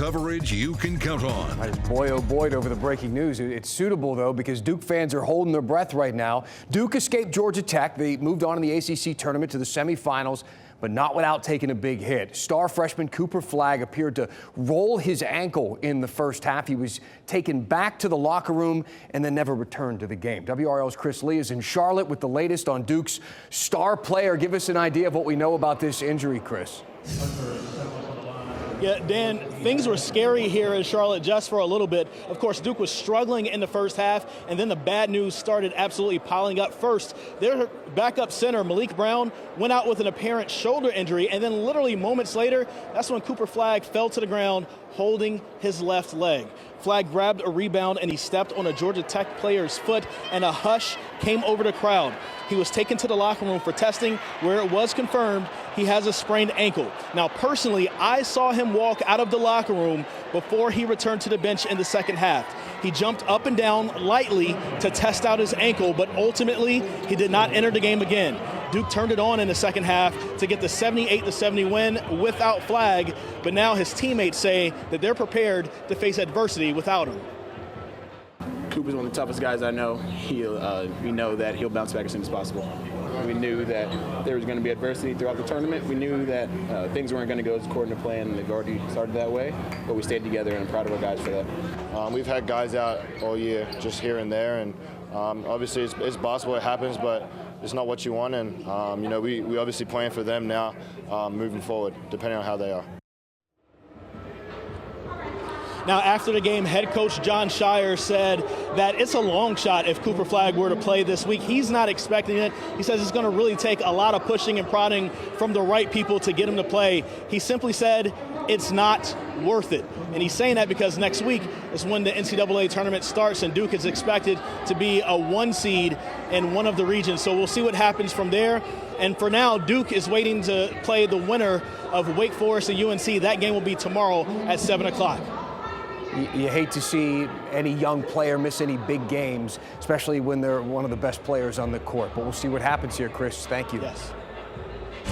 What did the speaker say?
coverage you can count on. Boy, oh boy, over the breaking news. It's suitable, though, because Duke fans are holding their breath right now. Duke escaped Georgia Tech. They moved on in the ACC Tournament to the semifinals, but not without taking a big hit. Star freshman Cooper Flagg appeared to roll his ankle in the first half. He was taken back to the locker room and then never returned to the game. WRAL's Chris Lee is in Charlotte with the latest on Duke's star player. Give us an idea of what we know about this injury, Chris. Yeah, Dan, things were scary here in Charlotte just for a little bit. Of course, Duke was struggling in the first half, and then the bad news started absolutely piling up. First, their backup center, Malik Brown, went out with an apparent shoulder injury, and then literally moments later, that's when Cooper Flagg fell to the ground holding his left leg. Flagg grabbed a rebound and he stepped on a Georgia Tech player's foot, and a hush came over the crowd. He was taken to the locker room for testing, where it was confirmed he has a sprained ankle. Now, personally, I saw him walk out of the locker room before he returned to the bench in the second half. He jumped up and down lightly to test out his ankle, but ultimately he did not enter the game again. Duke turned it on in the second half to get the 78-70 win without Flagg, but now his teammates say that they're prepared to face adversity without him. Cooper's one of the toughest guys I know. We know that he'll bounce back as soon as possible. We knew that there was going to be adversity throughout the tournament. We knew that things weren't going to go according to plan, and they've already started that way, but we stayed together, and I'm proud of our guys for that. We've had guys out all year, just here and there, and obviously it's basketball, it happens, but it's not what you want, and you know, we obviously plan for them now moving forward, depending on how they are. Now, after the game, head coach Jon Scheyer said that it's a long shot if Cooper Flagg were to play this week. He's not expecting it. He says it's going to really take a lot of pushing and prodding from the right people to get him to play. He simply said it's not worth it. And he's saying that because next week is when the NCAA tournament starts, and Duke is expected to be a 1 seed in one of the regions. So we'll see what happens from there. And for now, Duke is waiting to play the winner of Wake Forest and UNC. That game will be tomorrow at 7 o'clock. You hate to see any young player miss any big games, especially when they're one of the best players on the court. But we'll see what happens here, Chris. Thank you. Yes.